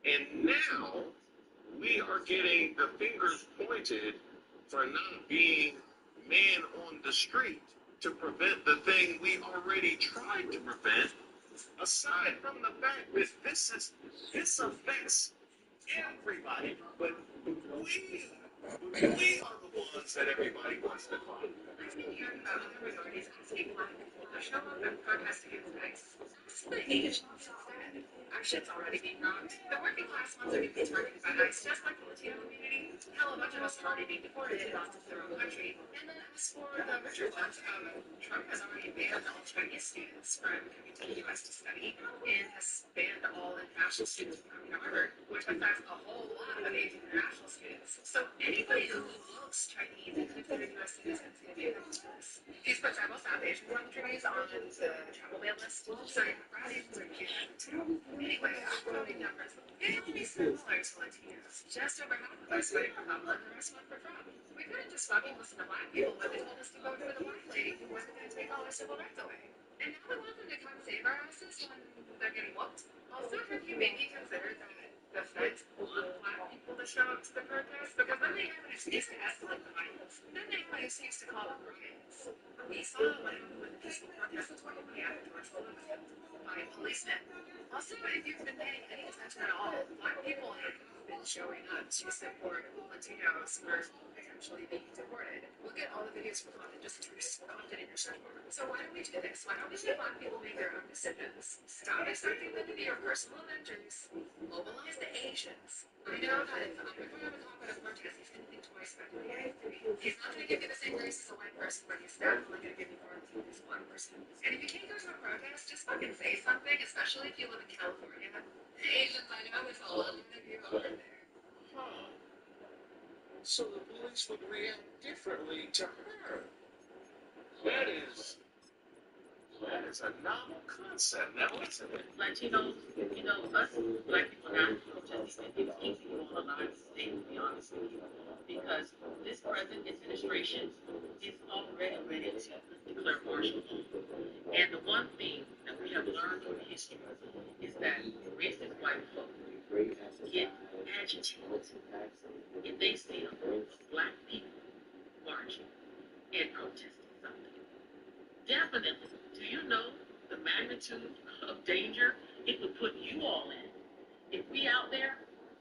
And now we are getting the fingers pointed for not being man on the street to prevent the thing we already tried to prevent. Aside from the fact that this affects everybody, but we are the ones that everybody wants to fight. I've been hearing about other minorities asking black people to show up and protest against ICE. The Asians instead. Our shit's already being robbed. The working class ones are being targeted by ICE just like the Latino community. Hell, a bunch of us are already being deported onto their own country. And then as for the richer ones, Trump has already banned all Chinese students from coming to the U.S. to study and has banned all international students from coming to Harvard, which affects a whole lot of Asian international students. So anybody who looks Chinese, even if they're a U.S. citizen, is going to be affected by this. He's put tribal South Asian countries on the travel ban list, so Asians are here too. Anyway, our voting numbers may be similar to Latinos. Just over half of us voted for Kamala and the rest went for Trump. We couldn't just fucking listen to black people when they told us to vote for the black lady who wasn't going to take all our civil rights away. And now we want them to come save our asses when they're getting whooped. Also, have you maybe considered that the feds want black people to show up to the protest? Because then they have an excuse to escalate the violence. Then they have an excuse to call them riots. We saw what happened with the peaceful protest in 2020 after George Floyd was killed by policemen. Also, if you've been paying any attention at all, black people have been showing up to support Latinos who are potentially being deported. Look at all the videos from Compton, just respond it in your search bar. So why don't we do this? Why don't we let black people make their own decisions? Stop expecting them to be our personal avengers. Mobilize the Asians. I know that if I'm going to have a talk at a protest, he's going to think twice about doing anything. He's not going to give you the same grace as a white person, but he's definitely going to give you more than this one person. And if you can't go to a protest, just fucking say something, especially if you live in California. Asians, I know there's a lot of you over there. Huh. So the police would react differently to her. That is that is a novel concept now, isn't it? Latinos, us black people not protesting, it's easy on a lot of things, to be honest with you, because this present administration is already ready to declare martial law. And the one thing that we have learned from history is that racist white folk get agitated if they see a group of black people marching and protesting something. Definitely. Do you know the magnitude of danger it would put you all in if we out there?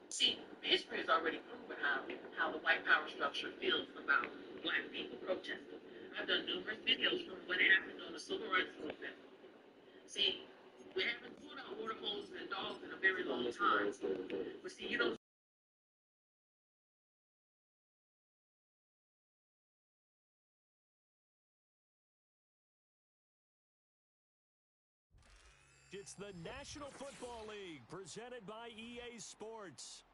See, history has already proven how the white power structure feels about black people protesting. I've done numerous videos from what happened on the civil rights movement. See, we haven't pulled out water hoses and dogs in a very long time. But see, you don't. It's the National Football League presented by EA Sports.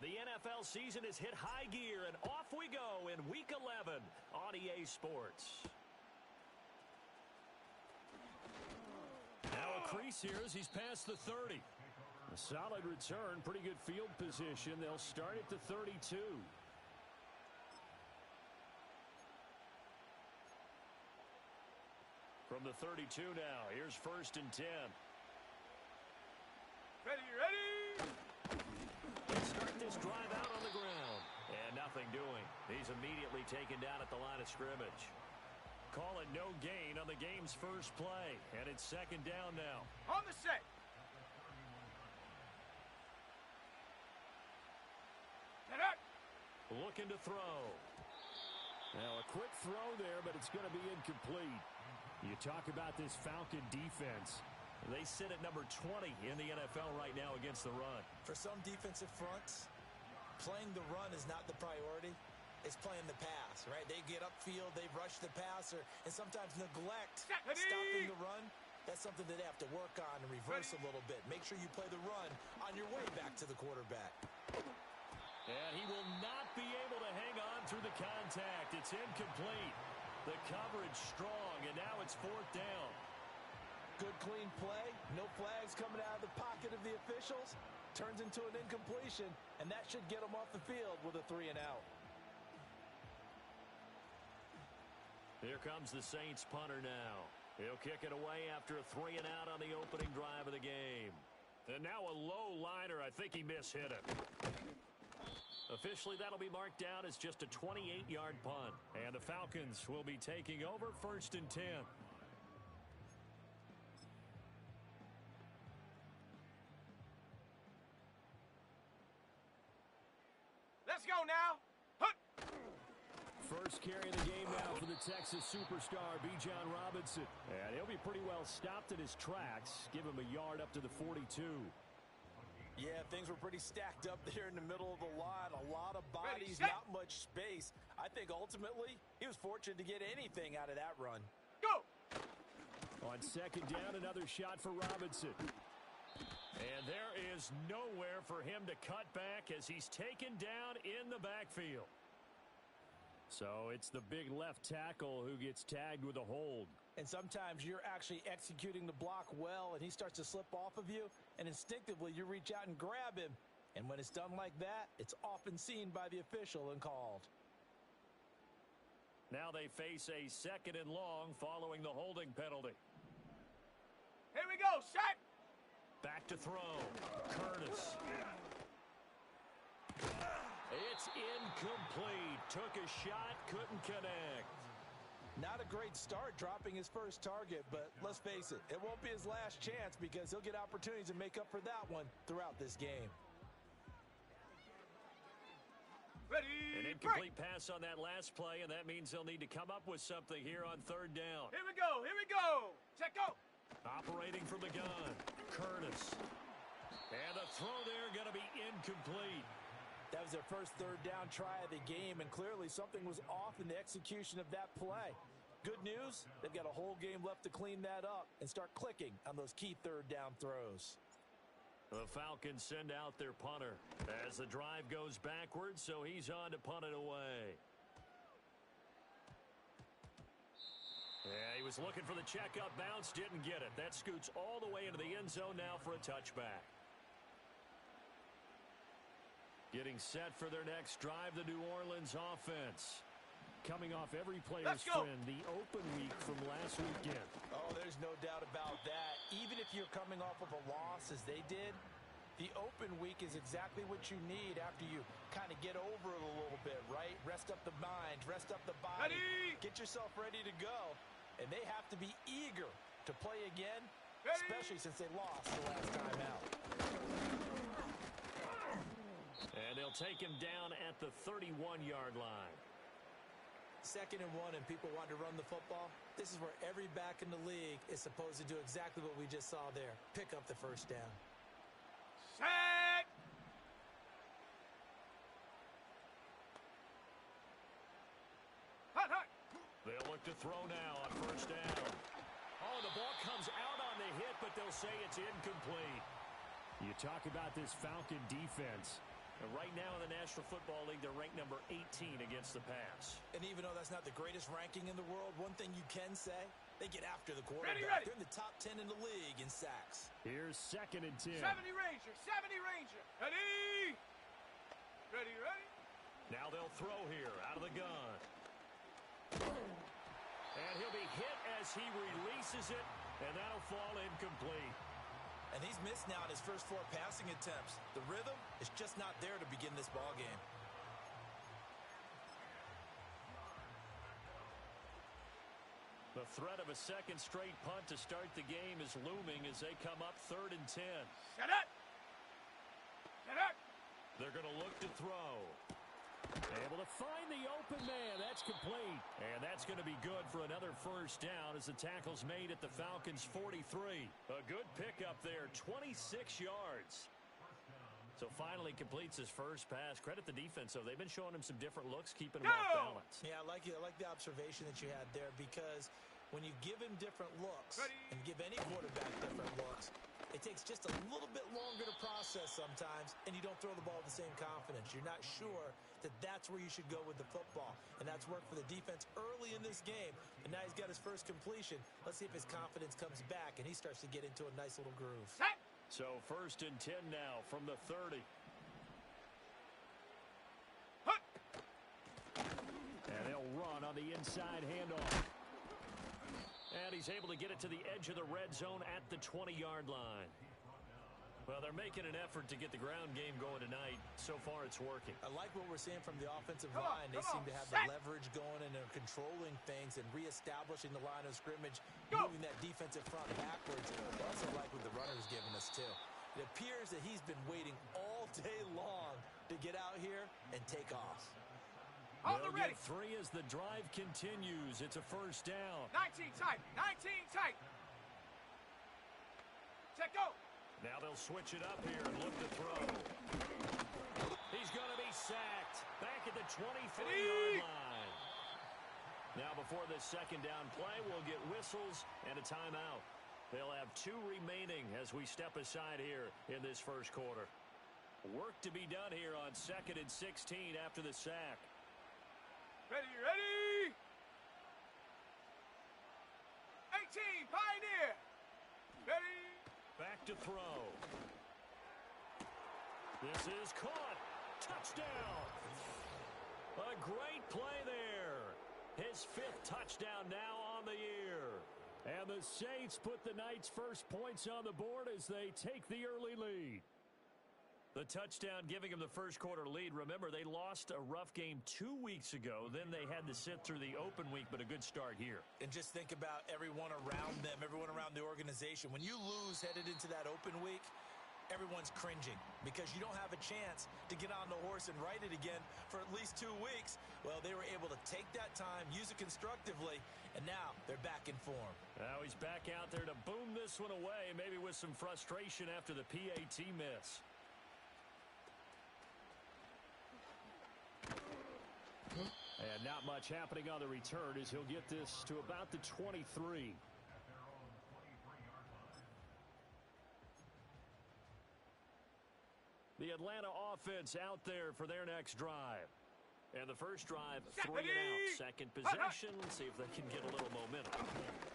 The NFL season has hit high gear, and off we go in Week 11 on EA Sports. Now a crease here as he's past the 30. A solid return, pretty good field position. They'll start at the 32. From the 32 now, here's 1st and 10. Ready! Start this drive out on the ground. And nothing doing. He's immediately taken down at the line of scrimmage. Call it no gain on the game's first play. And it's 2nd down now. On the set. Get up. Looking to throw. Now a quick throw there, but it's going to be incomplete. You talk about this Falcon defense. They sit at number 20 in the NFL right now against the run. For some defensive fronts, playing the run is not the priority. It's playing the pass, right? They get upfield, they rush the passer, and sometimes neglect stopping the run. That's something that they have to work on and reverse a little bit. Make sure you play the run on your way back to the quarterback. And he will not be able to hang on through the contact. It's incomplete. The coverage strong, and now it's 4th down. Good clean play. No flags coming out of the pocket of the officials. Turns into an incompletion, and that should get them off the field with a 3-and-out. Here comes the Saints punter now. He'll kick it away after a 3-and-out on the opening drive of the game. And now a low liner. I think he mishit it. Officially, that'll be marked down as just a 28-yard punt. And the Falcons will be taking over 1st and 10. Let's go now. Hut. First carry of the game now for the Texas superstar, Bijan Robinson. And he'll be pretty well stopped in his tracks. Give him a yard up to the 42. Yeah, things were pretty stacked up there in the middle of the line. A lot of bodies, Ready, set. not much space. I think ultimately he was fortunate to get anything out of that run. Go. On 2nd down, another shot for Robinson. And there is nowhere for him to cut back as he's taken down in the backfield. So it's the big left tackle who gets tagged with a hold. And sometimes you're actually executing the block well, and he starts to slip off of you, and instinctively you reach out and grab him. And when it's done like that, it's often seen by the official and called. Now they face a 2nd and long following the holding penalty. Here we go. Set. Back to throw. Curtis. It's incomplete. Took a shot, couldn't connect. Not a great start dropping his first target, but let's face it, it won't be his last chance because he'll get opportunities to make up for that one throughout this game. Ready. An incomplete pass on that last play, and that means they'll need to come up with something here on 3rd down. Here we go. Here we go. Check go. Operating from the gun, Curtis. And the throw there going to be incomplete. That was their first 3rd down try of the game, and clearly something was off in the execution of that play. Good news, they've got a whole game left to clean that up and start clicking on those key 3rd down throws. The Falcons send out their punter as the drive goes backwards, so he's on to punt it away. Yeah, he was looking for the checkup bounce, didn't get it. That scoots all the way into the end zone now for a touchback. Getting set for their next drive, the New Orleans offense. Coming off every player's friend, the open week from last weekend. Oh, there's no doubt about that. Even if you're coming off of a loss as they did, the open week is exactly what you need after you kind of get over it a little bit, right? Rest up the mind, rest up the body, Ready. get yourself ready to go. And they have to be eager to play again, Ready. especially since they lost the last time out. And they'll take him down at the 31-yard line. 2nd and 1 and people want to run the football. This is where every back in the league is supposed to do exactly what we just saw there. Pick up the 1st down. Set. Hut, hut. They'll look to throw now on 1st down. Oh, the ball comes out on the hit, but they'll say it's incomplete. You talk about this Falcon defense. And right now in the National Football League, they're ranked number 18 against the pass. And even though that's not the greatest ranking in the world, one thing you can say, they get after the quarterback. Ready. They're in the top 10 in the league in sacks. Here's 2nd and 10. 70 Ranger. 70 Ranger. Ready. Ready, ready. Now they'll throw here out of the gun. And he'll be hit as he releases it, and that'll fall incomplete. And he's missed now in his first 4 passing attempts. The rhythm is just not there to begin this ball game. The threat of a 2nd straight punt to start the game is looming as they come up 3rd and 10. Set up. Set up. They're going to look to throw. Able to find the open man. That's complete. And that's going to be good for another 1st down as the tackle's made at the Falcons' 43. A good pickup there, 26 yards. So finally completes his first pass. Credit the defense, though. They've been showing him some different looks, keeping him off balance. Yeah, I like the observation that you had there because when you give him different looks Ready. and give any quarterback different looks, it takes just a little bit longer to process sometimes, and you don't throw the ball with the same confidence. You're not sure that that's where you should go with the football, and that's worked for the defense early in this game, and now he's got his first completion. Let's see if his confidence comes back, and he starts to get into a nice little groove. Set. So 1st and 10 now from the 30. Hut. And they'll run on the inside handoff. And he's able to get it to the edge of the red zone at the 20-yard line. Well, they're making an effort to get the ground game going tonight. So far, it's working. I like what we're seeing from the offensive Come on, line. They come seem on, to have set. the leverage going, and they're controlling things and reestablishing the line of scrimmage, Go. moving that defensive front backwards. I also like what the runner's giving us, too. It appears that he's been waiting all day long to get out here and take off. On They'll the ready. get 3 as the drive continues. It's a 1st down. 19 tight. 19 tight. Check go. Now they'll switch it up here and look to throw. He's going to be sacked back at the 23-yard line. Now before this 2nd down play, we'll get whistles and a timeout. They'll have 2 remaining as we step aside here in this 1st quarter. Work to be done here on 2nd and 16 after the sack. Ready, ready. 18, Pioneer. Ready. Back to throw. This is caught. Touchdown. A great play there. His 5th touchdown now on the year. And the Saints put the night's first points on the board as they take the early lead. The touchdown giving them the 1st quarter lead. Remember, they lost a rough game 2 weeks ago. Then they had to sit through the open week, but a good start here. And just think about everyone around them, everyone around the organization. When you lose headed into that open week, everyone's cringing because you don't have a chance to get on the horse and ride it again for at least 2 weeks. Well, they were able to take that time, use it constructively, and now they're back in form. Now he's back out there to boom this one away, maybe with some frustration after the PAT miss. And not much happening on the return as he'll get this to about the 23. The Atlanta offense out there for their next drive. And the first drive, 3 and out. Second possession, see if they can get a little momentum.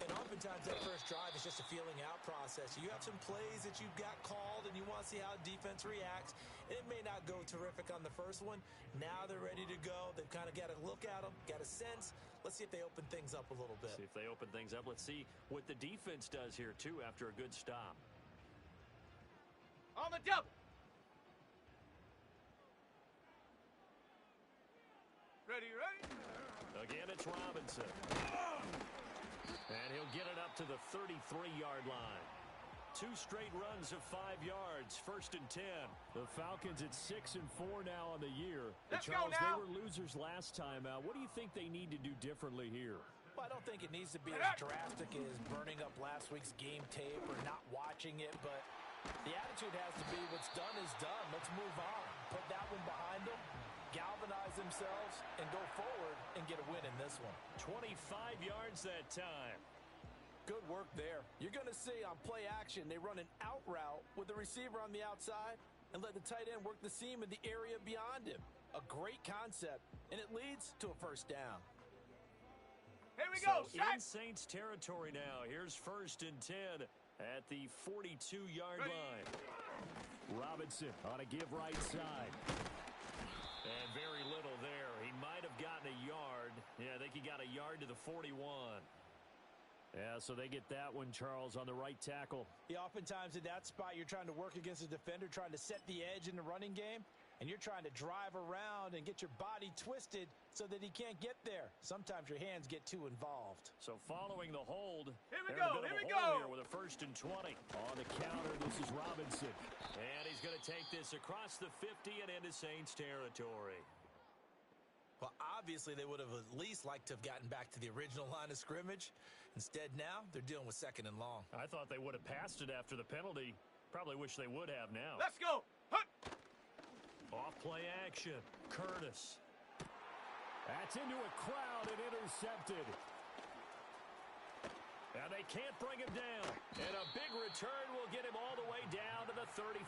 And oftentimes that first drive is just a feeling out process. You have some plays that you've got called and you want to see how defense reacts. It may not go terrific on the first one. Now they're ready to go. They've kind of got a look at them, got a sense. Let's see if they open things up a little bit. See if they open things up. Let's see what the defense does here, too, after a good stop. On the double. Ready, ready. Again, it's Robinson. And he'll get it up to the 33-yard line. 2 straight runs of 5 yards, 1st and 10. The Falcons at 6 and 4 now on the year. Let's Charles, go now. they were losers last time out. What do you think they need to do differently here? Well, I don't think it needs to be as drastic as burning up last week's game tape or not watching it, but the attitude has to be what's done is done. Let's move on. Put that one behind them, galvanize themselves, and go forward and get a win in this one. 25 yards that time. Good work there. You're going to see on play action, they run an out route with the receiver on the outside and let the tight end work the seam in the area beyond him. A great concept, and it leads to a 1st down. Here we So go. in Set. Saints territory now. Here's 1st and 10 at the 42-yard Ready. line. Robinson on a give right side. And very little there. He might have gotten a yard. Yeah, I think he got a yard to the 41. Yeah, so they get that one, Charles, on the right tackle. Yeah, oftentimes in that spot, you're trying to work against a defender, trying to set the edge in the running game, and you're trying to drive around and get your body twisted so that he can't get there. Sometimes your hands get too involved. So following the hold, Here we they're in a go, bit of here a we hole go. here with a 1st and 20. On the counter, this is Robinson. And he's going to take this across the 50 and into Saints territory. Well, obviously, they would have at least liked to have gotten back to the original line of scrimmage. Instead, now, they're dealing with 2nd and long. I thought they would have passed it after the penalty. Probably wish they would have now. Let's go. Hut. Off play action. Curtis. That's into a crowd and intercepted. can't bring him down. And a big return will get him all the way down to the 35.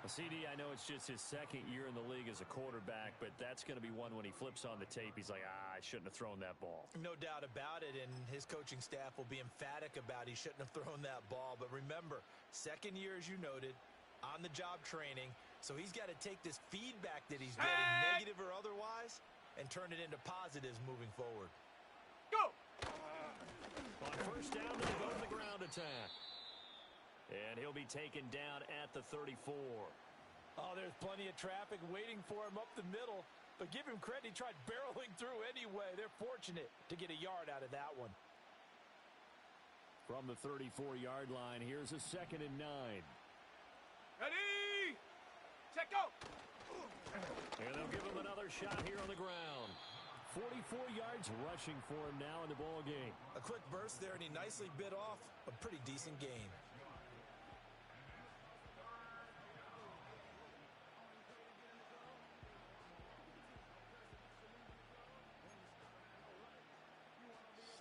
CD, I know it's just his second year in the league as a quarterback, but that's going to be one when he flips on the tape. He's like, I shouldn't have thrown that ball. No doubt about it, and his coaching staff will be emphatic about he shouldn't have thrown that ball. But remember, second year, as you noted, on-the-job training, so he's got to take this feedback that he's getting, negative or otherwise, and turn it into positives moving forward. Go! On first down, they go to the ground attack. And he'll be taken down at the 34. Oh, there's plenty of traffic waiting for him up the middle. But give him credit, he tried barreling through anyway. They're fortunate to get a yard out of that one. From the 34-yard line, here's a 2nd and 9. Ready? Set, go! And they'll give him another shot here on the ground. 44 yards rushing for him now in the ball game. A quick burst there, and he nicely bit off a pretty decent gain.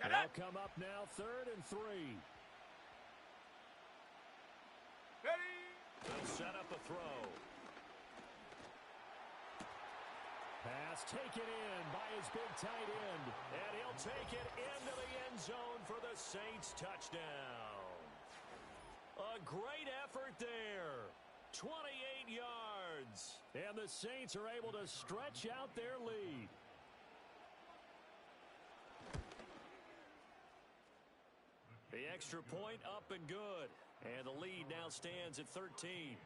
They'll come up now, 3rd and 3. Ready? They'll set up a throw. Pass taken in by his big tight end. And he'll take it into the end zone for the Saints touchdown. A great effort there. 28 yards. And the Saints are able to stretch out their lead. The extra point up and good. And the lead now stands at 13.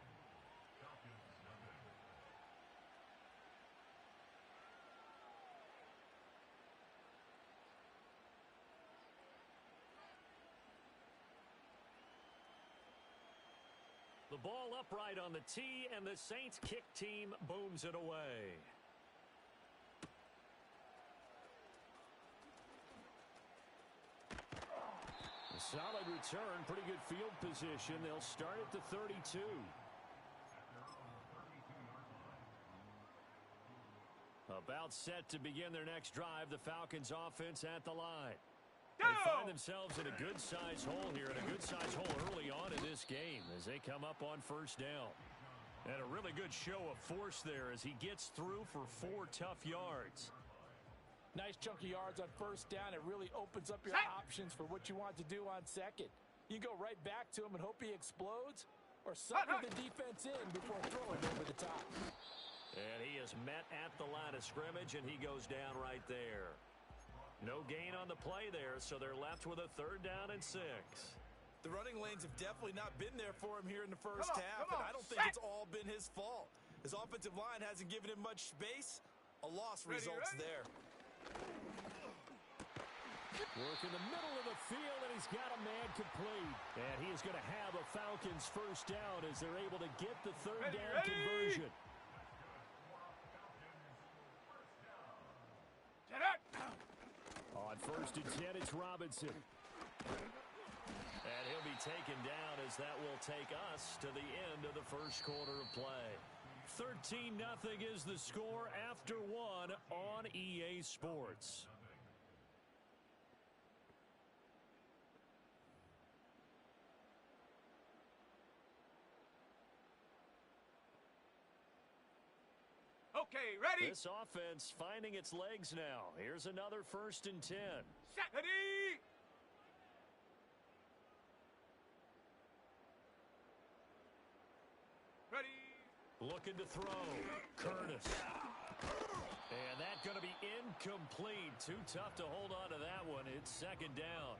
The ball upright on the tee, and the Saints kick team booms it away. A solid return, pretty good field position. They'll start at the 32. About set to begin their next drive, the Falcons offense at the line. They find themselves in a good-sized hole here, and a good-sized hole early on in this game as they come up on first down. And a really good show of force there as he gets through for 4 tough yards. Nice chunky yards on first down. It really opens up your options for what you want to do on second. You go right back to him and hope he explodes, or sucker the defense in before throwing over the top. And he is met at the line of scrimmage, and he goes down right there. No gain on the play there, so they're left with a 3rd down and 6. The running lanes have definitely not been there for him here in the first half, and I don't think it's all been his fault. His offensive line hasn't given him much space. A loss results there. Work in the middle of the field, and he's got a man complete. And he is going to have a Falcons first down as they're able to get the 3rd down conversion. On 1st and 10, it's Robinson. And he'll be taken down as that will take us to the end of the first quarter of play. 13-0 is the score after 1 on EA Sports. Okay, ready? This offense finding its legs now. Here's another 1st and 10. Set. Ready? Ready? Looking to throw. Curtis. And that's going to be incomplete. Too tough to hold on to that one. It's 2nd down.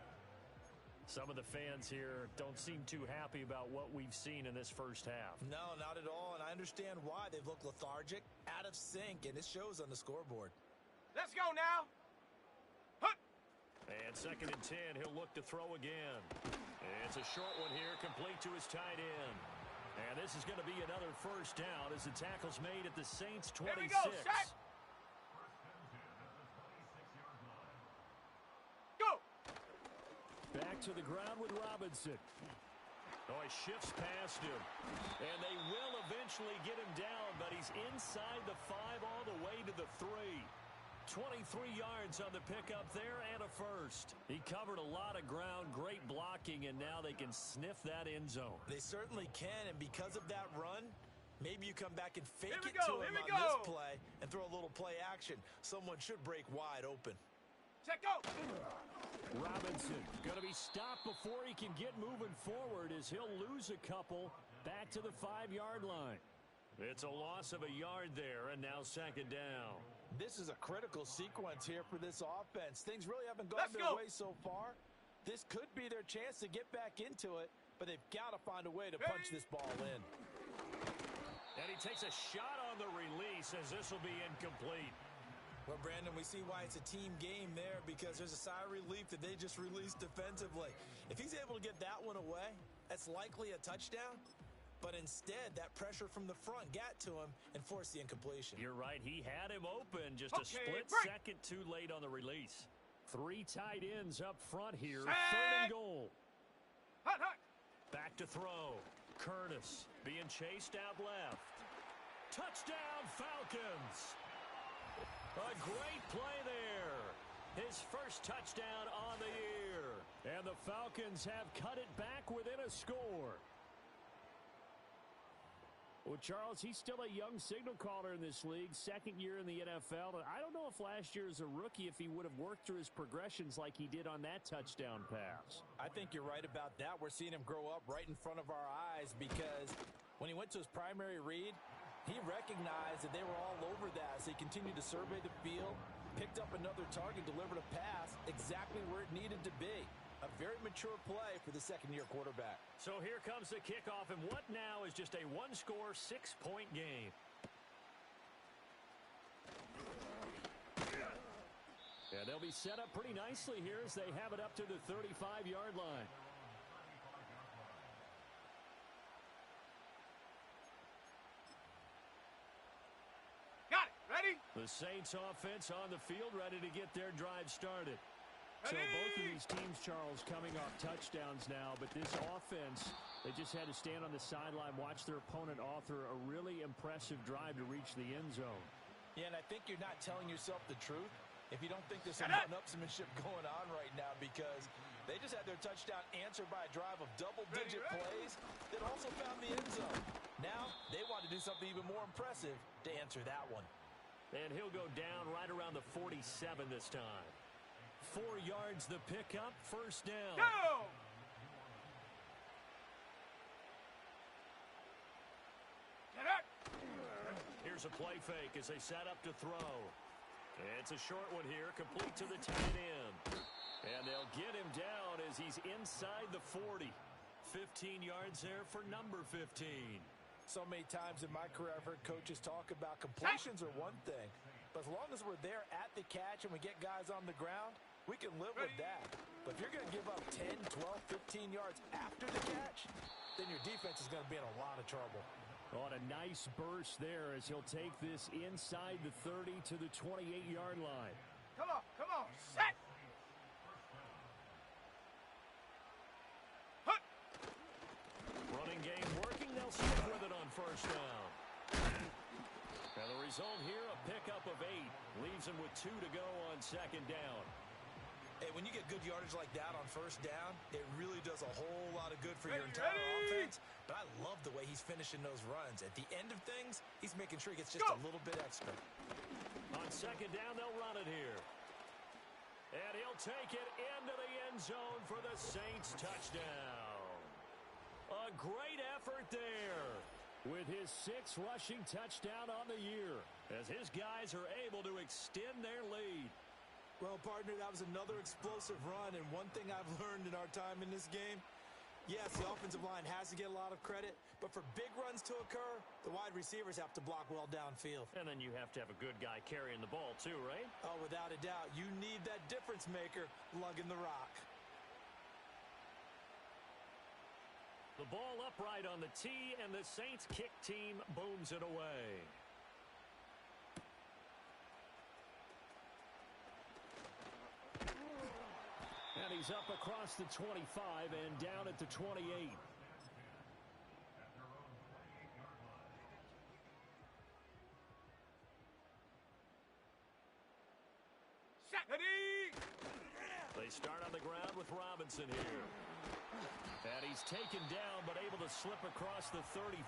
Some of the fans here don't seem too happy about what we've seen in this first half. No, not at all, and I understand why. They've looked lethargic, out of sync, and it shows on the scoreboard. Let's go now. Hut. And 2nd and 10, he'll look to throw again. And it's a short one here, complete to his tight end. And this is going to be another first down as the tackle's made at the Saints' 26. Here we go, set. Back to the ground with Robinson. Oh, he shifts past him. And they will eventually get him down, but he's inside the 5 all the way to the 3. 23 yards on the pickup there and a first. He covered a lot of ground, great blocking, and now they can sniff that end zone. They certainly can, and because of that run, maybe you come back and fake Here we it go, to him here we on this go. play and throw a little play action. Someone should break wide open. Check out. Robinson going to be stopped before he can get moving forward as he'll lose a couple back to the 5-yard line. It's a loss of a yard there, and now second down. This is a critical sequence here for this offense. Things really haven't gone their way so far. This could be their chance to get back into it, but they've got to find a way to punch this ball in. And he takes a shot on the release as this will be incomplete. Well, Brandon, we see why it's a team game there because there's a sigh of relief that they just released defensively. If he's able to get that one away, that's likely a touchdown. But instead, that pressure from the front got to him and forced the incompletion. You're right. He had him open, just a split second too late on the release. 3 tight ends up front here. 3rd and goal. Hot, hot. Back to throw. Curtis being chased out left. Touchdown, Falcons. A great play there. His first touchdown on the year. And the Falcons have cut it back within a score. Well, Charles, he's still a young signal caller in this league, 2nd year in the NFL. And I don't know if last year as a rookie, if he would have worked through his progressions like he did on that touchdown pass. I think you're right about that. We're seeing him grow up right in front of our eyes because when he went to his primary read, he recognized that they were all over that. So he continued to survey the field, picked up another target, delivered a pass exactly where it needed to be. A very mature play for the 2nd-year quarterback. So here comes the kickoff, and what now is just a 1-score, 6-point game. And they'll be set up pretty nicely here as they have it up to the 35-yard line. Got it. Ready? The Saints offense on the field, ready to get their drive started. So Ready? both of these teams, Charles, coming off touchdowns now, but this offense, they just had to stand on the sideline, watch their opponent author a really impressive drive to reach the end zone. Yeah, and I think you're not telling yourself the truth if you don't think there's some one-upsmanship going on right now because they just had their touchdown answered by a drive of double-digit plays that also found the end zone. Now they want to do something even more impressive to answer that one. And he'll go down right around the 47 this time. 4 yards the pickup, 1st down. Go! Get it! Here's a play fake as they set up to throw. It's a short one here, complete to the tight end. And they'll get him down as he's inside the 40. 15 yards there for number 15. So many times in my career I've heard coaches talk about completions are one thing, but as long as we're there at the catch and we get guys on the ground, we can live with that. But if you're going to give up 10, 12, 15 yards after the catch, then your defense is going to be in a lot of trouble. On a nice burst there as he'll take this inside the 30 to the 28-yard line. Come on, set! Hut! Running game working, they'll stick with it on 1st down. And the result here, a pickup of 8. Leaves him with 2 to go on 2nd down. Hey, when you get good yardage like that on 1st down, it really does a whole lot of good for your entire offense. But I love the way he's finishing those runs. At the end of things, he's making sure he gets just a little bit extra. On 2nd down, they'll run it here. And he'll take it into the end zone for the Saints touchdown. A great effort there with his 6th rushing touchdown on the year as his guys are able to extend their lead. Well, partner, that was another explosive run, and one thing I've learned in our time in this game, yes, the offensive line has to get a lot of credit, but for big runs to occur, the wide receivers have to block well downfield. And then you have to have a good guy carrying the ball too, right? Oh, without a doubt. You need that difference maker lugging the rock. The ball upright on the tee, and the Saints kick team booms it away. And he's up across the 25 and down at the 28. ground with Robinson here. And he's taken down, but able to slip across the 35.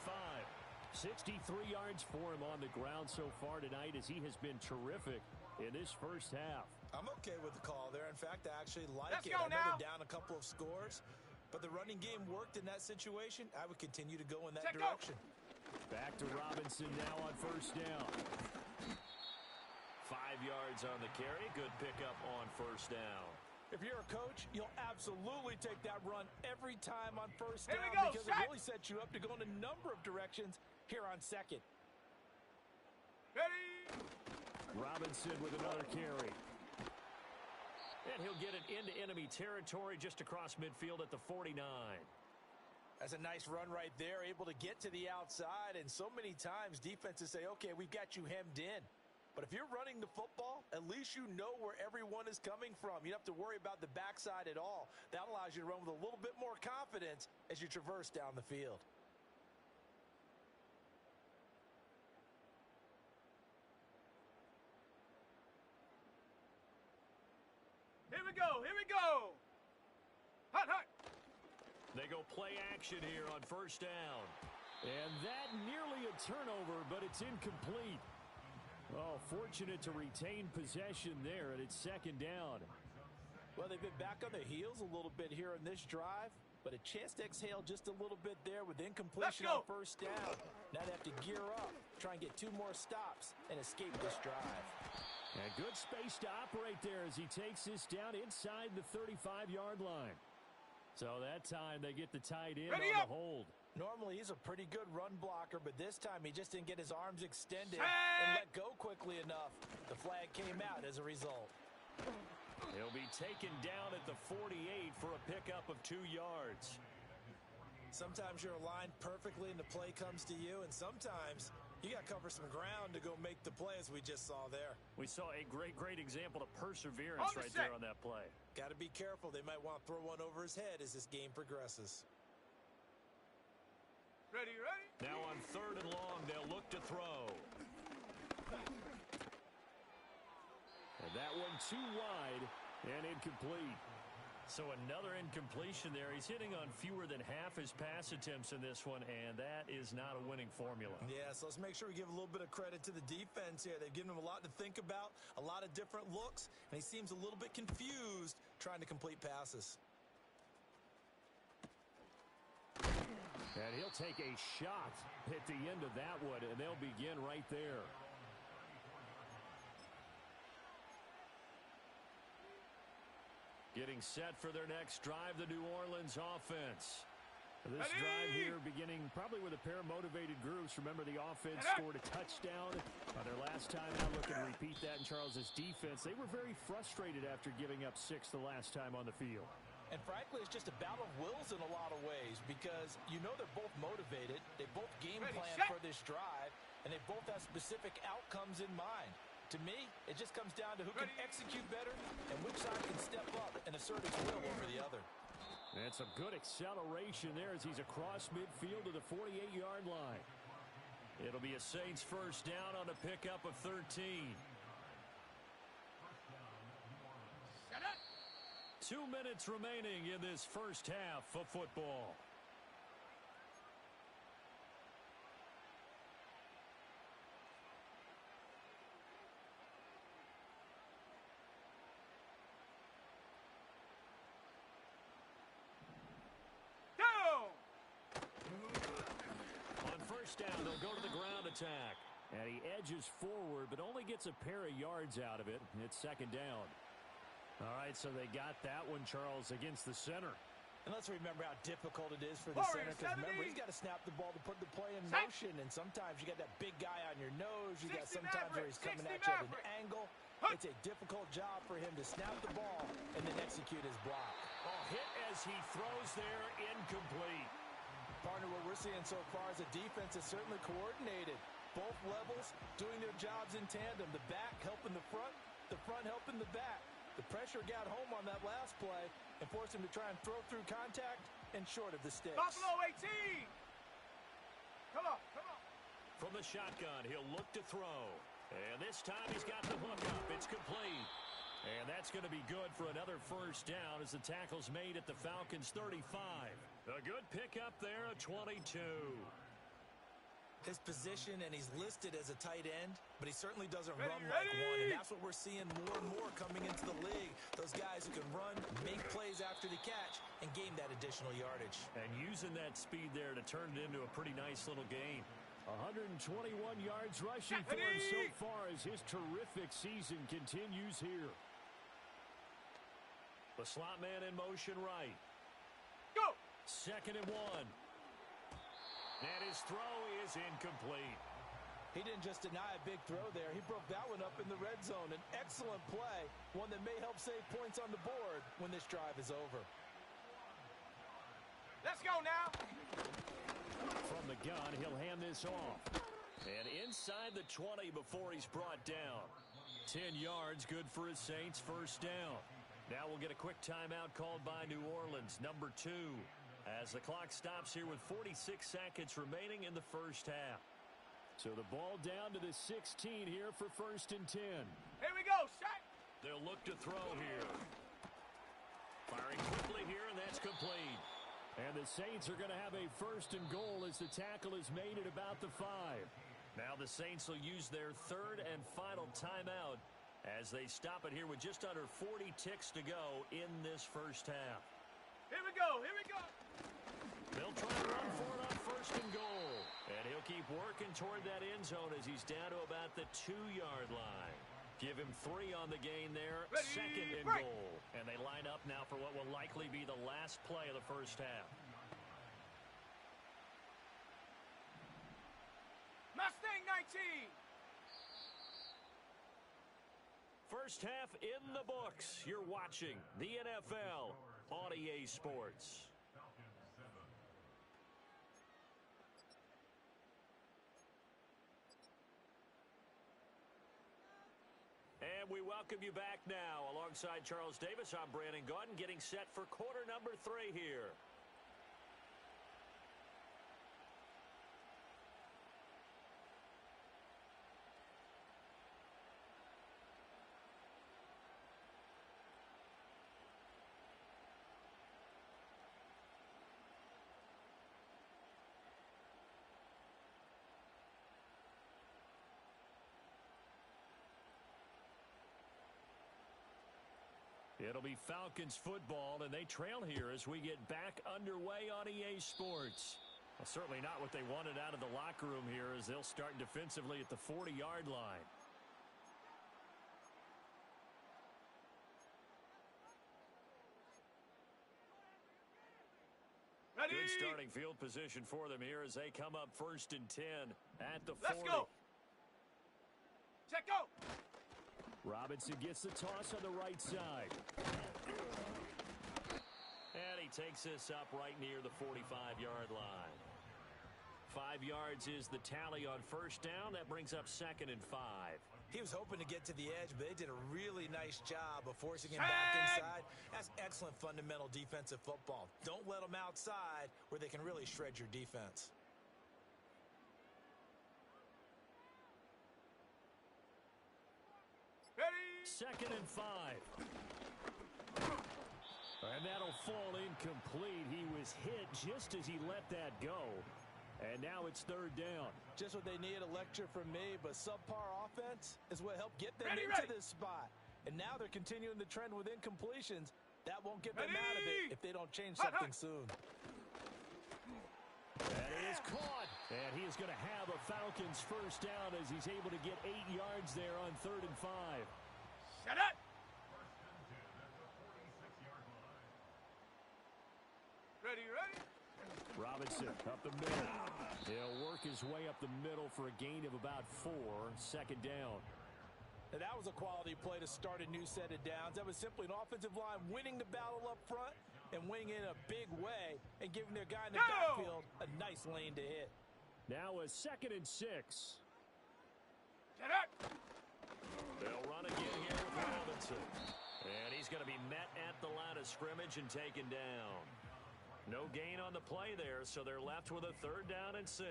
63 yards for him on the ground so far tonight, as he has been terrific in this first half. I'm okay with the call there. In fact, I actually like Let's it. go I know now. they're down a couple of scores, but the running game worked in that situation. I would continue to go in that Check go. direction. Back to Robinson now on first down. 5 yards on the carry. Good pickup on first down. If you're a coach, you'll absolutely take that run every time on first Here down we go, because set. it really sets you up to go in a number of directions here on second. Ready. Robinson with another carry. And he'll get it into enemy territory just across midfield at the 49. That's a nice run right there, able to get to the outside, and so many times defenses say, okay, we've got you hemmed in. But if you're running the football, at least you know where everyone is coming from. You don't have to worry about the backside at all. That allows you to run with a little bit more confidence as you traverse down the field. Here we go. Here we go. Hot, hot. They go play action here on first down. And that nearly a turnover, but it's incomplete. Oh, fortunate to retain possession there, and it's second down. Well, they've been back on their heels a little bit here in this drive, but a chance to exhale just a little bit there with incompletion on first down. Now they have to gear up, try and get 2 more stops, and escape this drive. And good space to operate there as he takes this down inside the 35-yard line. So that time they get the tight end Ready on up. the hold. Normally, he's a pretty good run blocker, but this time he just didn't get his arms extended Set. and let go quickly enough. The flag came out as a result. He'll be taken down at the 48 for a pickup of 2 yards. Sometimes you're aligned perfectly and the play comes to you, and sometimes you got to cover some ground to go make the play, as we just saw there. We saw a great example of perseverance right there on that play. Got to be careful. They might want to throw one over his head as this game progresses. Ready, ready. Now on 3rd and long, they'll look to throw. And that one too wide and incomplete. So another incompletion there. He's hitting on fewer than half his pass attempts in this one, and that is not a winning formula. Yeah, so let's make sure we give a little bit of credit to the defense here. They've given him a lot to think about, a lot of different looks, and he seems a little bit confused trying to complete passes. And he'll take a shot at the end of that one, and they'll begin right there. Getting set for their next drive, the New Orleans offense. This Ready. drive here beginning probably with a pair of motivated groups. Remember, the offense scored a touchdown on their last time out. Looking to repeat that in Charles's defense. They were very frustrated after giving up 6 the last time on the field. And frankly, it's just a battle of wills in a lot of ways because you know they're both motivated. They both game Ready, plan set. for this drive, and they both have specific outcomes in mind. To me, it just comes down to who can execute better and which side can step up and assert its will over the other. And some good acceleration there as he's across midfield to the 48-yard line. It'll be a Saints first down on a pickup of 13. Set up. 2 minutes remaining in this first half of football. Down. On first down, they'll go to the ground attack. And he edges forward, but only gets a pair of yards out of it. It's second down. All right, so they got that one, Charles, against the center. And let's remember how difficult it is for the center, because remember, he's got to snap the ball to put the play in motion, and sometimes you got that big guy on your nose. You got sometimes where he's coming at you at an angle. It's a difficult job for him to snap the ball and then execute his block. Oh, hit as he throws there, incomplete. Partner, what we're seeing so far is a defense is certainly coordinated. Both levels doing their jobs in tandem. The back helping the front helping the back. The pressure got home on that last play and forced him to try and throw through contact and short of the sticks. Buffalo 18. Come on, come on. From the shotgun, he'll look to throw. And this time he's got the hook up. It's complete. And that's going to be good for another first down as the tackle's made at the Falcons' 35. A good pickup there, a 22. His position, and he's listed as a tight end, but he certainly doesn't run like one, and that's what we're seeing more and more coming into the league. Those guys who can run, make plays after the catch, and gain that additional yardage. And using that speed there to turn it into a pretty nice little game. 121 yards rushing for him so far as his terrific season continues here. The slot man in motion right. Go! 2nd and 1. And his throw is incomplete. He didn't just deny a big throw there. He broke that one up in the red zone. An excellent play, one that may help save points on the board when this drive is over. Let's go now. From the gun, he'll hand this off. And inside the 20 before he's brought down. 10 yards, good for his Saints, first down. Now we'll get a quick timeout called by New Orleans, number 2. As the clock stops here with 46 seconds remaining in the first half. So the ball down to the 16 here for 1st and 10. Here we go, shot. They'll look to throw here. Firing quickly here, and that's complete. And the Saints are going to have a 1st and goal as the tackle is made at about the 5. Now the Saints will use their 3rd and final timeout as they stop it here with just under 40 ticks to go in this first half. Here we go, here we go. They'll try to run for it on 1st and goal. And he'll keep working toward that end zone as he's down to about the 2-yard line. Give him 3 on the gain there. Ready, 2nd and break. goal. And they line up now for what will likely be the last play of the first half. Mustang 19. First half in the books. You're watching the NFL on EA Sports. And we welcome you back now. Alongside Charles Davis, I'm Brandon Gaudin, getting set for quarter number 3 here. It'll be Falcons football, and they trail here as we get back underway on EA Sports. Well, certainly not what they wanted out of the locker room here as they'll start defensively at the 40-yard line. Ready. Good starting field position for them here as they come up 1st and 10 at the 40. Let's go. Check go. Robinson gets the toss on the right side. And he takes this up right near the 45-yard line. 5 yards is the tally on first down. That brings up 2nd and 5. He was hoping to get to the edge, but they did a really nice job of forcing him back inside. That's excellent fundamental defensive football. Don't let them outside where they can really shred your defense. Ready. 2nd and 5. And that'll fall incomplete. He was hit just as he let that go. And now it's 3rd down. Just what they need, a lecture from me, but subpar offense is what helped get them Ready, into ready. this spot. And now they're continuing the trend with incompletions. That won't get them out of it if they don't change something soon. And it is caught. And he is going to have a Falcons first down as he's able to get 8 yards there on 3rd and 5. Shut up. Ready, ready. Robinson up the middle. He'll work his way up the middle for a gain of about 4. 2nd down. Now, that was a quality play to start a new set of downs. That was simply an offensive line winning the battle up front and winning in a big way and giving their guy in the backfield a nice lane to hit. Now a 2nd and 6. Shut up. They'll run again here with Robinson. And he's going to be met at the line of scrimmage and taken down. No gain on the play there, so they're left with a 3rd down and 6.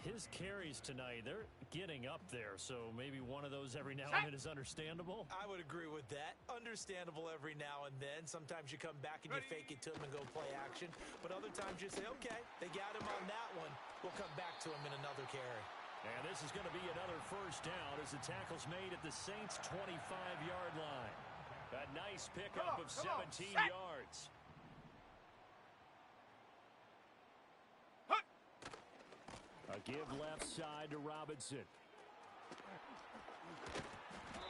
His carries tonight, they're getting up there, so maybe one of those every now and then is understandable. I would agree with that. Understandable every now and then. Sometimes you come back and you fake it to him and go play action. But other times you say, okay, they got him on that one. We'll come back to him in another carry. And this is going to be another first down as the tackle's made at the Saints' 25-yard line. A nice pickup of 17 yards. A give left side to Robinson.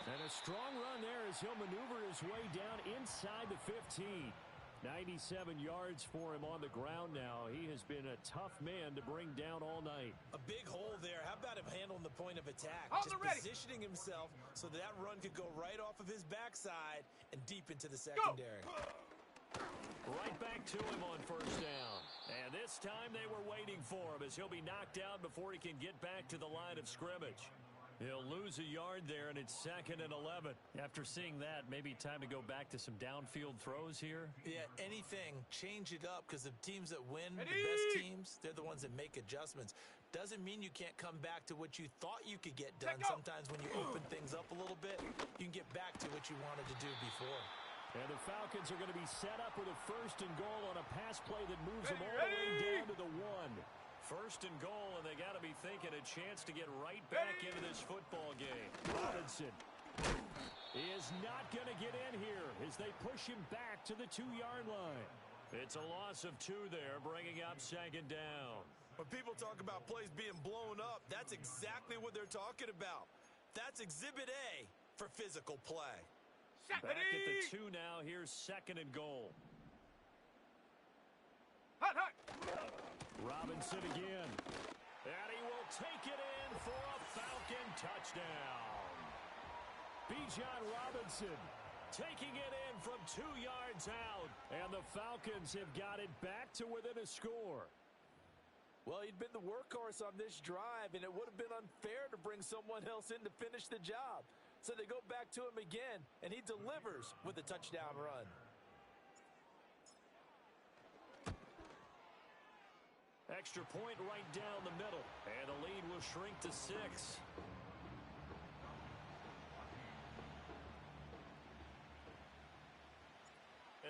And a strong run there as he'll maneuver his way down inside the 15. 97 yards for him on the ground now. He has been a tough man to bring down all night. A big hole there. How about him handling the point of attack? Just positioning himself so that run could go right off of his backside and deep into the secondary. Right back to him on first down. And this time they were waiting for him as he'll be knocked out before he can get back to the line of scrimmage. He'll lose a yard there, and it's 2nd and 11. After seeing that, maybe time to go back to some downfield throws here. Yeah, anything. Change it up because the teams that win, the best teams, they're the ones that make adjustments. Doesn't mean you can't come back to what you thought you could get done. Sometimes when you open things up a little bit, you can get back to what you wanted to do before. And the Falcons are going to be set up with a 1st and goal on a pass play that moves them all the way down to the 1. 1st and goal, and they got to be thinking a chance to get right back into this football game. Robinson is not going to get in here as they push him back to the 2-yard line. It's a loss of 2 there, bringing up 2nd down. When people talk about plays being blown up, that's exactly what they're talking about. That's Exhibit A for physical play. Back at the 2 now. Here's 2nd and goal. Robinson again. And he will take it in for a Falcon touchdown. Bijan Robinson taking it in from 2 yards out. And the Falcons have got it back to within a score. Well, he'd been the workhorse on this drive, and it would have been unfair to bring someone else in to finish the job. So they go back to him again, and he delivers with a touchdown run. Extra point right down the middle, and the lead will shrink to 6.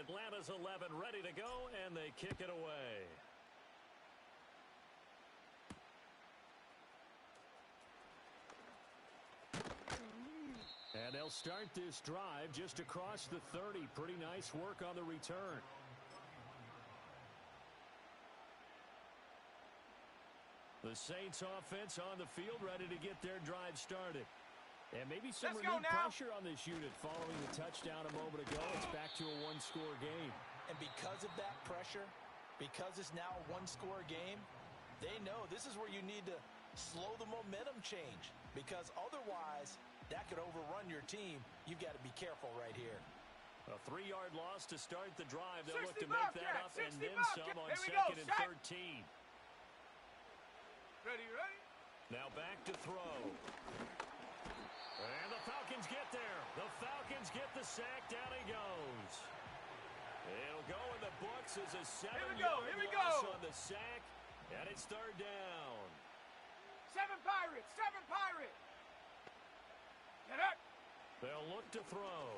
Atlanta's 11 ready to go, and they kick it away. And they'll start this drive just across the 30. Pretty nice work on the return. The Saints offense on the field ready to get their drive started. And maybe some renewed pressure on this unit following the touchdown a moment ago. It's back to a 1-score game. And because of that pressure, because it's now a 1-score game, they know this is where you need to slow the momentum change. Because otherwise, that could overrun your team. You've got to be careful right here. A 3-yard loss to start the drive. They'll look to make that up and then some on 2nd and 13. Ready? Now back to throw. And the Falcons get there. The Falcons get the sack. Down he goes. It'll go in the books as a 7-yard loss on the sack. And it's 3rd down. 7 Pirates! Get up! They'll look to throw.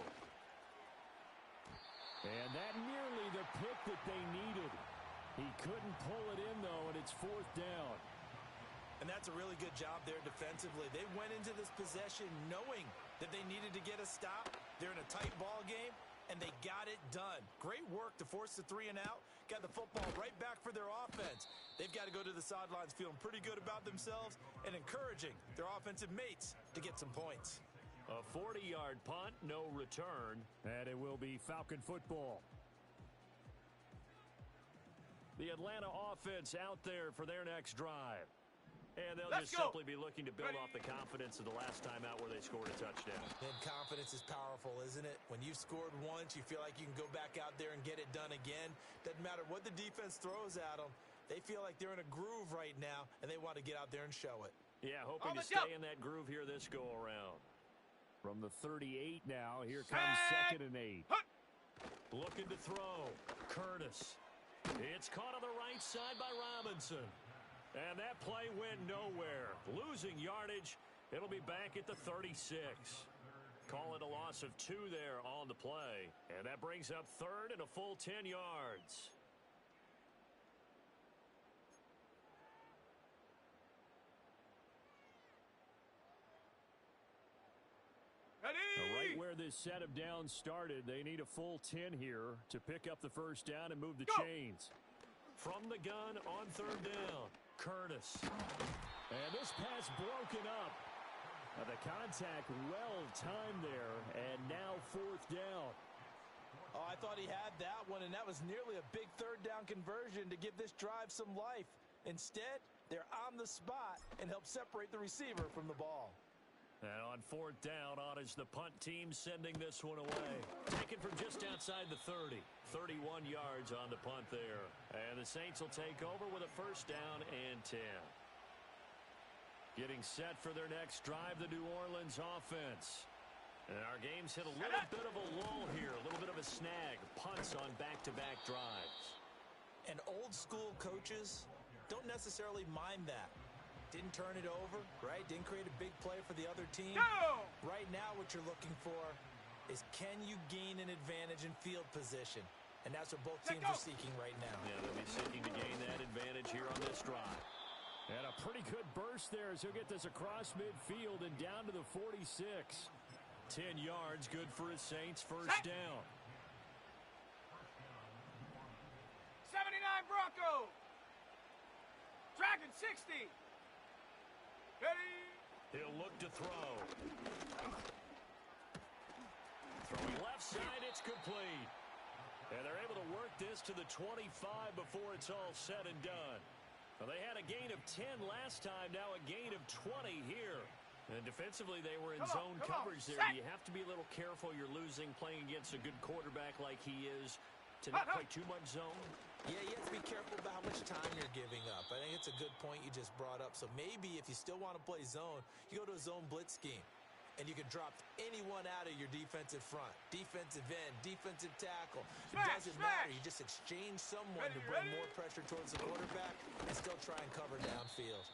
And that nearly the pick that they needed. He couldn't pull it in, though, and it's 4th down. And that's a really good job there defensively. They went into this possession knowing that they needed to get a stop. They're in a tight ball game, and they got it done. Great work to force the 3 and out. Got the football right back for their offense. They've got to go to the sidelines feeling pretty good about themselves and encouraging their offensive mates to get some points. A 40-yard punt, no return, and it will be Falcon football. The Atlanta offense out there for their next drive. And they'll just simply be looking to build off the confidence of the last time out where they scored a touchdown. And confidence is powerful, isn't it? When you've scored once, you feel like you can go back out there and get it done again. Doesn't matter what the defense throws at them. They feel like they're in a groove right now, and they want to get out there and show it. Yeah, hoping to stay in that groove here this go-around. From the 38 now, here comes 2nd and 8. Looking to throw. Curtis. It's caught on the right side by Robinson. And that play went nowhere. Losing yardage. It'll be back at the 36. Call it a loss of 2 there on the play. And that brings up third and a full 10 yards. Right where this set of downs started, they need a full 10 here to pick up the first down and move the chains. From the gun on third down, Curtis. And this pass broken up. The contact well timed there, and now fourth down. Oh, I thought he had that one, and that was nearly a big third down conversion to give this drive some life. Instead, they're on the spot and help separate the receiver from the ball. And on fourth down, on is the punt team sending this one away. Taken from just outside the 30. 31 yards on the punt there. And the Saints will take over with a first down and 10. Getting set for their next drive, the New Orleans offense. And our game's hit a little bit of a lull here, a little bit of a snag. Punts on back-to-back drives. And old-school coaches don't necessarily mind that. Didn't turn it over, right? Didn't create a big play for the other team. Go! Right now what you're looking for is, can you gain an advantage in field position? And that's what both teams are seeking right now. Yeah, they'll be seeking to gain that advantage here on this drive. And a pretty good burst there as he'll get this across midfield and down to the 46. 10 yards, good for his Saints, first down. 79 Bronco. Dragon 60. Ready. He'll look to throw. Throwing left side, it's complete. And they're able to work this to the 25 before it's all said and done. Well, they had a gain of 10 last time, now a gain of 20 here. And defensively, they were in zone coverage there. You have to be a little careful. You're losing playing against a good quarterback like he is to not play too much zone. Yeah, you have to be careful about how much time you're giving up. I think it's a good point you just brought up. So maybe if you still want to play zone, you go to a zone blitz scheme. And you can drop anyone out of your defensive front. Defensive end, defensive tackle. It doesn't matter. You just exchange someone to bring more pressure towards the quarterback and still try and cover downfield.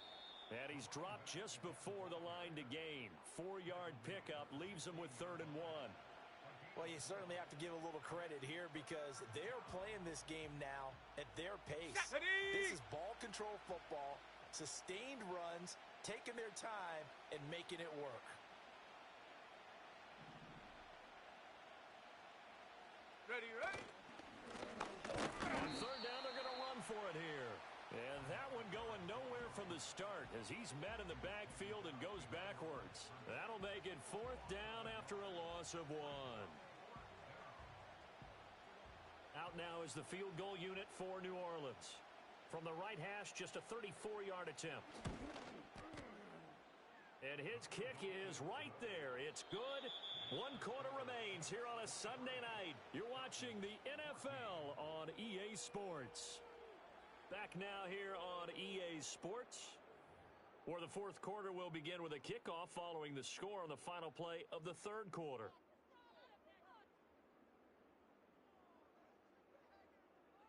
And he's dropped just before the line to gain. 4-yard pickup leaves him with 3rd and 1. Well, you certainly have to give a little credit here because they're playing this game now at their pace. This is ball control football, sustained runs, taking their time, and making it work. Ready, ready. On 3rd down, they're going to run for it here. And that one going nowhere from the start as he's met in the backfield and goes backwards. That'll make it 4th down after a loss of 1. Out now is the field goal unit for New Orleans. From the right hash, just a 34-yard attempt. And his kick is right there. It's good. 1 quarter remains here on a Sunday night. You're watching the NFL on EA Sports. Back now here on EA Sports, where the 4th quarter will begin with a kickoff following the score on the final play of the 3rd quarter.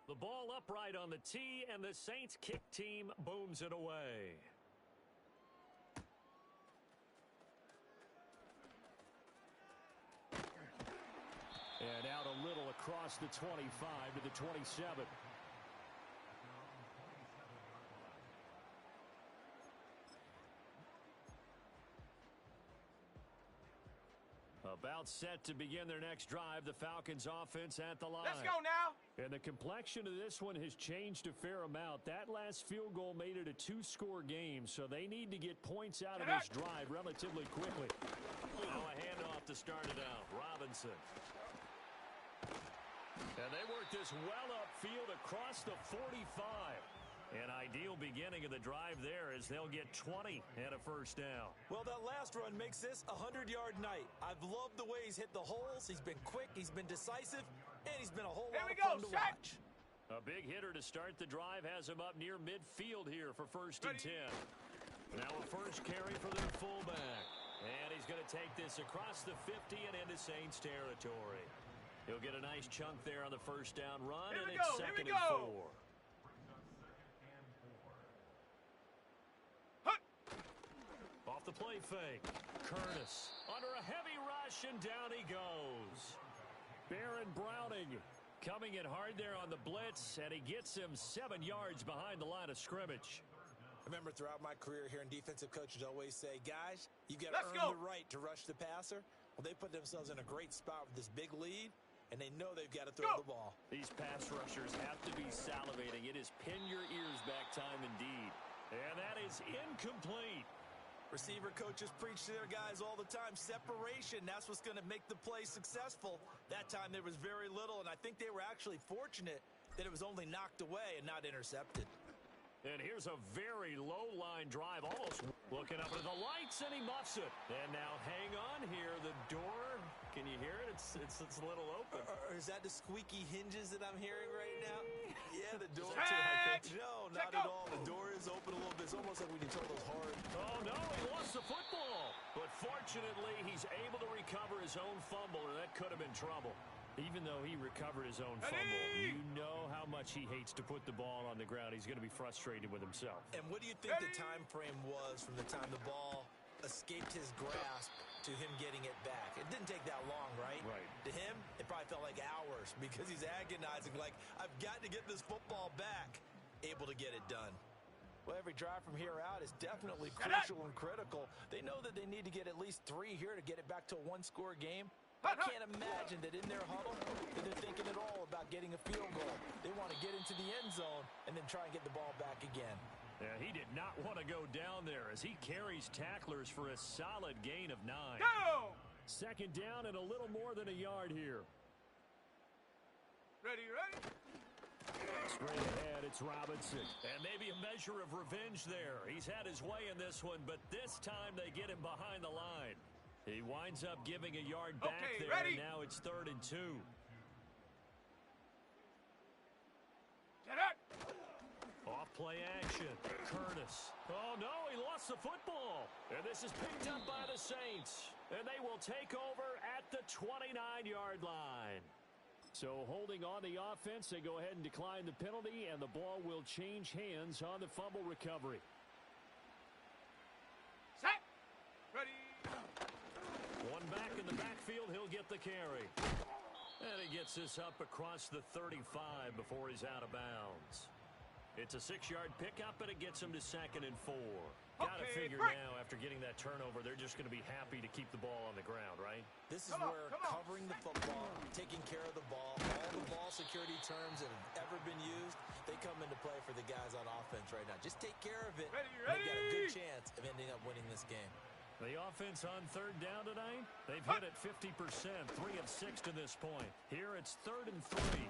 The ball upright on the tee, and the Saints kick team booms it away. And out a little across the 25 to the 27. About set to begin their next drive, the Falcons offense at the line. Let's go now. And the complexion of this one has changed a fair amount. That last field goal made it a 2-score game, so they need to get points out of this drive relatively quickly. Now a handoff to start it out. Robinson. And they work this well upfield across the 45. An ideal beginning of the drive there as they'll get 20 and a first down. Well, that last run makes this a 100-yard night. I've loved the way he's hit the holes. He's been quick, he's been decisive, and he's been a whole lot of fun to watch. A big hitter to start the drive has him up near midfield here for 1st and 10. Now a first carry for their fullback. And he's going to take this across the 50 and into Saints territory. He'll get a nice chunk there on the first down run, and it's 2nd and 4. off the play fake. Curtis under a heavy rush, and down he goes. Baron Browning coming in hard there on the blitz, and he gets him 7 yards behind the line of scrimmage. I remember throughout my career hearing defensive coaches always say, guys, you got to earn the right to rush the passer. Well, they put themselves in a great spot with this big lead, and they know they've got to throw the ball. These pass rushers have to be salivating. It is pin your ears back time indeed. And that is incomplete. Receiver coaches preach to their guys all the time. Separation, that's what's going to make the play successful. That time there was very little, and I think they were actually fortunate that it was only knocked away and not intercepted. And here's a very low line drive, almost looking up at the lights, and he muffs it. And now hang on here. The door, can you hear it? It's a little open. Or is that the squeaky hinges that I'm hearing right now? Yeah, the door. No, not at all. The door is open a little bit. It's almost like when you told those hard. Oh, no, he lost the football. But fortunately, he's able to recover his own fumble, and that could have been trouble. Even though he recovered his own fumble, you know how much he hates to put the ball on the ground. He's going to be frustrated with himself. And what do you think the time frame was from the time the ball escaped his grasp to him getting it back? It didn't take that long, right? Right. To him, it probably felt like hours because he's agonizing, like, I've got to get this football back. Able to get it done. Well, every drive from here out is definitely crucial and critical. They know that they need to get at least 3 here to get it back to a one-score game. I can't imagine that in their huddle that they're thinking at all about getting a field goal. They want to get into the end zone and then try and get the ball back again. Yeah, he did not want to go down there as he carries tacklers for a solid gain of 9. Go! Second down and a little more than a yard here. Ready? Straight ahead, it's Robinson. And maybe a measure of revenge there. He's had his way in this one, but this time they get him behind the line. He winds up giving a yard back there, and now it's 3rd and 2. Get up! Off play action. Curtis. Oh, no, he lost the football. And this is picked up by the Saints. And they will take over at the 29-yard line. So holding on the offense, they go ahead and decline the penalty, and the ball will change hands on the fumble recovery. Set! Ready! One back in the backfield, he'll get the carry. And he gets this up across the 35 before he's out of bounds. It's a 6-yard pickup, and it gets him to 2nd and 4. Got to figure now, after getting that turnover, they're just going to be happy to keep the ball on the ground, right? This is where covering the football, taking care of the ball, all the ball security terms that have ever been used, they come into play for the guys on offense right now. Just take care of it, and they've got a good chance of ending up winning this game. The offense on 3rd down tonight, they've hit it 50%, 3 of 6 to this point. Here it's 3rd and 3.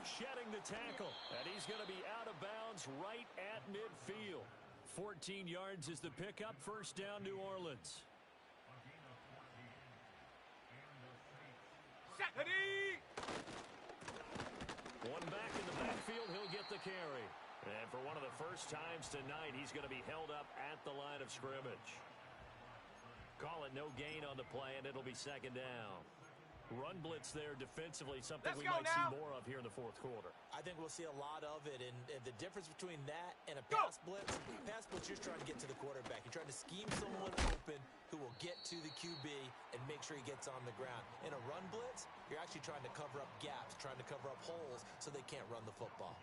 Shedding the tackle, and he's going to be out of bounds right at midfield. 14 yards is the pickup. First down, New Orleans. Ready! One back in the backfield, he'll get the carry. And for one of the first times tonight, he's going to be held up at the line of scrimmage. Call it no gain on the play, and it'll be 2nd down. Run blitz there defensively, something we might see more of here in the 4th quarter. I think we'll see a lot of it, and the difference between that and a pass blitz, you're just trying to get to the quarterback. You're trying to scheme someone open who will get to the QB and make sure he gets on the ground. In a run blitz, you're actually trying to cover up gaps, trying to cover up holes so they can't run the football.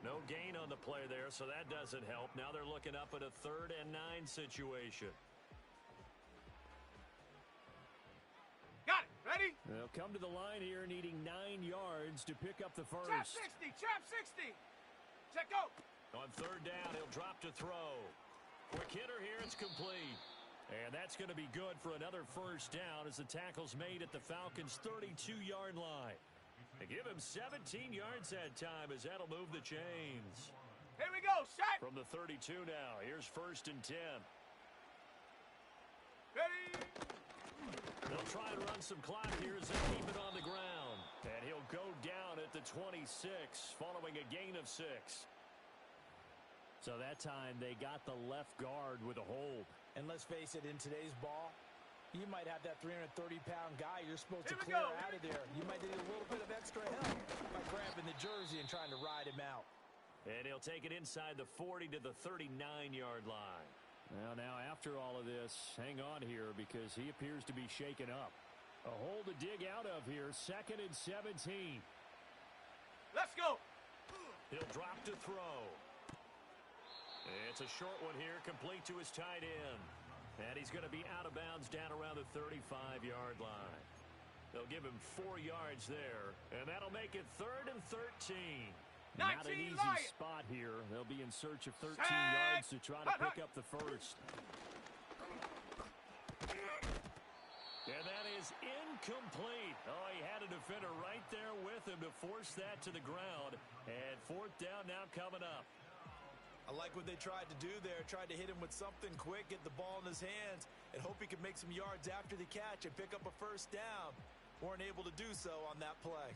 No gain on the play there, so that doesn't help. Now they're looking up at a 3rd and 9 situation. Got it! Ready? They'll come to the line here needing 9 yards to pick up the first. Chop 60! Chop 60! Check go! On 3rd down, he'll drop to throw. Quick hitter here, it's complete. And that's going to be good for another first down as the tackle's made at the Falcons' 32-yard line. They give him 17 yards that time as that'll move the chains. Here we go, shot! From the 32 now, here's 1st and 10. Ready? They'll try and run some clock here as they keep it on the ground. And he'll go down at the 26 following a gain of 6. So that time they got the left guard with a hold. And let's face it, in today's ball, you might have that 330-pound guy you're supposed to clear out of there. You might need a little bit of extra help by grabbing the jersey and trying to ride him out. And he'll take it inside the 40 to the 39-yard line. Well, now after all of this, hang on here because he appears to be shaken up. A hole to dig out of here, 2nd and 17. Let's go. He'll drop to throw. It's a short one here, complete to his tight end. And he's going to be out of bounds down around the 35-yard line. They'll give him 4 yards there, and that'll make it 3rd and 13. Not an easy spot here. They'll be in search of 13 yards to try to pick up the first. And that is incomplete. Oh, he had a defender right there with him to force that to the ground. And 4th down now coming up. I like what they tried to do there. Tried to hit him with something quick, get the ball in his hands, and hope he could make some yards after the catch and pick up a first down. Weren't able to do so on that play.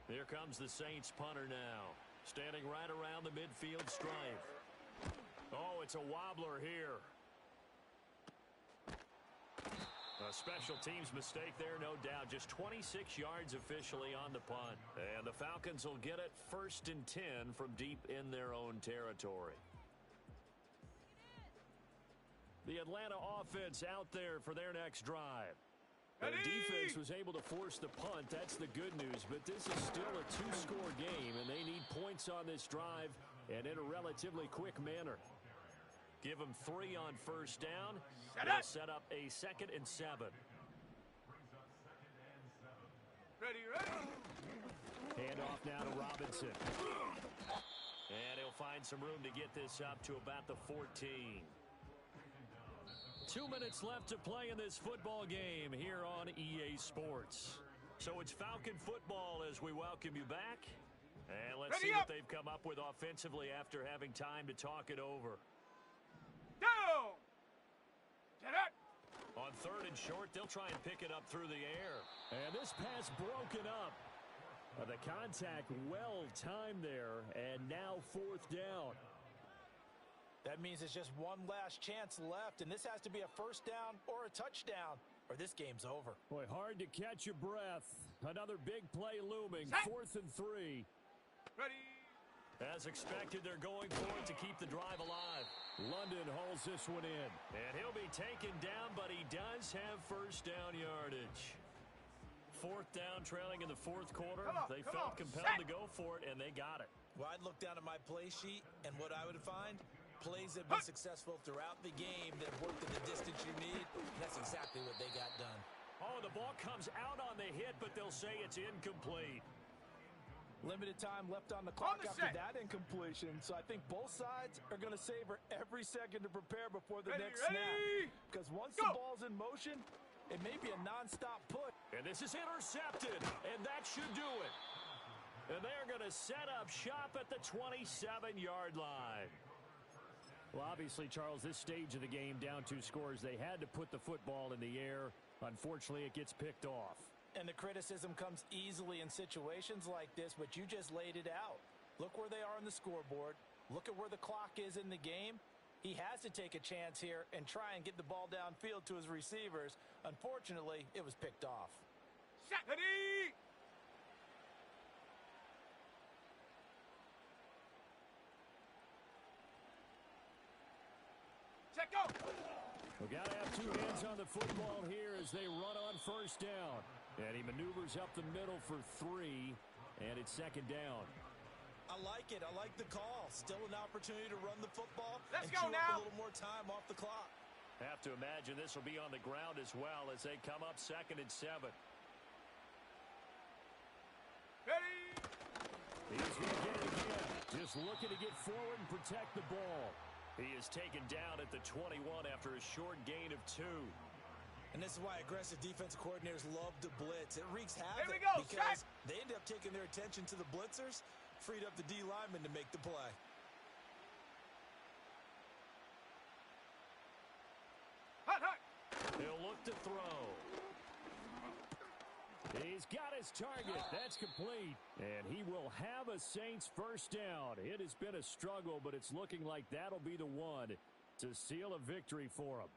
Here comes the Saints punter now. Standing right around the midfield stripe. Oh, it's a wobbler here. A special teams mistake there, no doubt. Just 26 yards officially on the punt. And the Falcons will get it 1st and 10 from deep in their own territory. The Atlanta offense out there for their next drive. Their defense was able to force the punt. That's the good news. But this is still a 2-score game, and they need points on this drive and in a relatively quick manner. Give them 3 on 1st down. They'll set up a 2nd and 7. Ready. Handoff now to Robinson. And he'll find some room to get this up to about the 14. 2 minutes left to play in this football game here on EA Sports. So it's Falcon football as we welcome you back. And let's see what they've come up with offensively after having time to talk it over. Down. On 3rd and short, they'll try and pick it up through the air. And this pass broken up. The contact well timed there, and now 4th down. That means it's just one last chance left, and this has to be a first down or a touchdown, or this game's over. Boy, hard to catch your breath. Another big play looming, 4th and 3. Ready. As expected, they're going for it to keep the drive alive. London hauls this one in. And he'll be taken down, but he does have first down yardage. 4th down, trailing in the 4th quarter. They felt compelled to go for it, and they got it. Well, I'd look down at my play sheet, and what I would find, plays that have been successful throughout the game that have worked at the distance you need. That's exactly what they got done. Oh, the ball comes out on the hit, but they'll say it's incomplete. Limited time left on the clock after that incompletion, so I think both sides are going to savor every second to prepare before the next snap. Because once the ball's in motion, it may be a non-stop push. And this is intercepted, and that should do it. And they're going to set up shop at the 27-yard line. Well, obviously, Charles, this stage of the game, down 2 scores, they had to put the football in the air. Unfortunately, it gets picked off. And the criticism comes easily in situations like this, but you just laid it out. Look where they are on the scoreboard. Look at where the clock is in the game. He has to take a chance here and try and get the ball downfield to his receivers. Unfortunately, it was picked off. Ready. Check go. We got to have 2 hands on the football here as they run on first down. And he maneuvers up the middle for 3, and it's 2nd down. I like it. I like the call. Still an opportunity to run the football. Let's and go chew now. up a little more time off the clock. Have to imagine this will be on the ground as well as they come up 2nd and 7. Ready. He's going to get it again. Just looking to get forward and protect the ball. He is taken down at the 21 after a short gain of 2. And this is why aggressive defensive coordinators love to blitz. It wreaks havoc Here we go, because they end up taking their attention to the blitzers, freed up the D lineman to make the play. Hot. He'll look to throw. He's got his target. That's complete. And he will have a Saints first down. It has been a struggle, but it's looking like that'll be the one to seal a victory for him.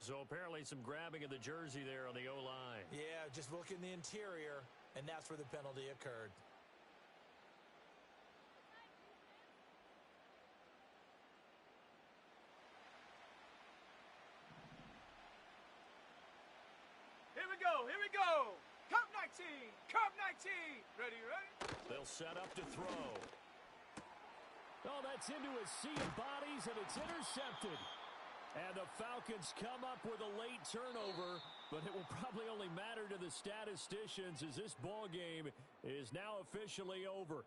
So apparently some grabbing of the jersey there on the O-line. Yeah, just look in the interior, and that's where the penalty occurred. Here we go, here we go. Cup 19, Cup 19. Ready, ready? They'll set up to throw. Oh, that's into a sea of bodies, and it's intercepted. And the Falcons come up with a late turnover, but it will probably only matter to the statisticians as this ball game is now officially over.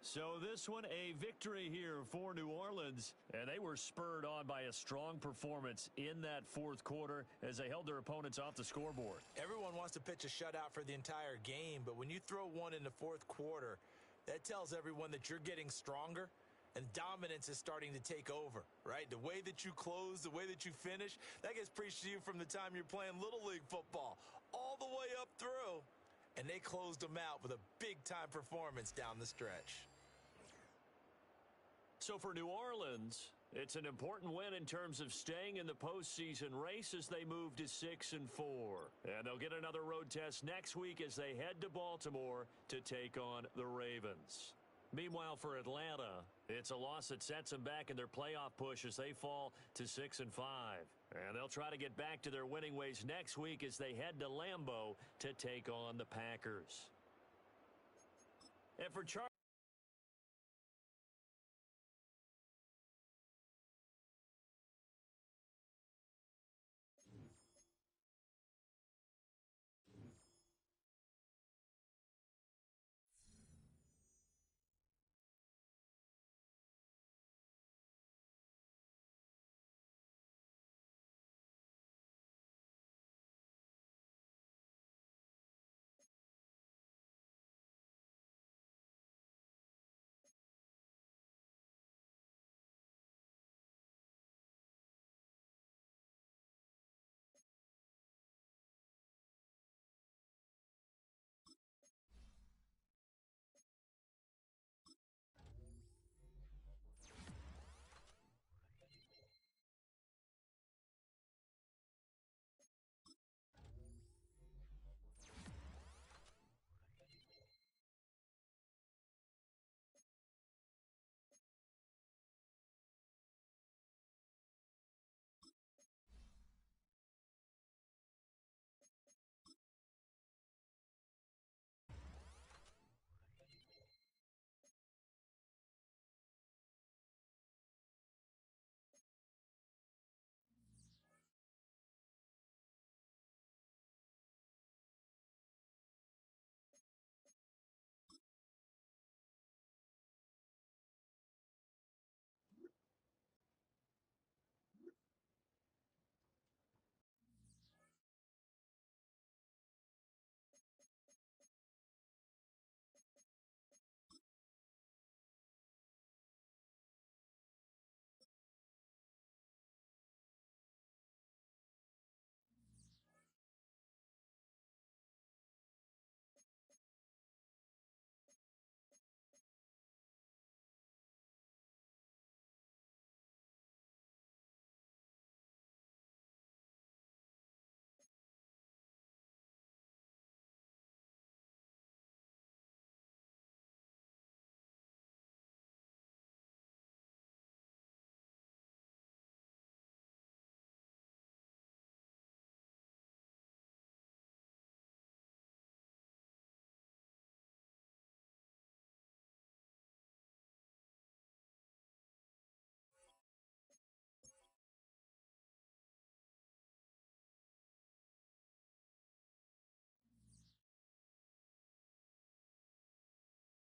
So this one, a victory here for New Orleans, and they were spurred on by a strong performance in that fourth quarter as they held their opponents off the scoreboard. Everyone wants to pitch a shutout for the entire game, but when you throw one in the fourth quarter, that tells everyone that you're getting stronger and dominance is starting to take over, right? The way that you close, the way that you finish, that gets preached to you from the time you're playing Little League football all the way up through. And they closed them out with a big-time performance down the stretch. So for New Orleans, it's an important win in terms of staying in the postseason race as they move to 6-4. And they'll get another road test next week as they head to Baltimore to take on the Ravens. Meanwhile, for Atlanta, it's a loss that sets them back in their playoff push as they fall to 6-5. And they'll try to get back to their winning ways next week as they head to Lambeau to take on the Packers. And for Charlie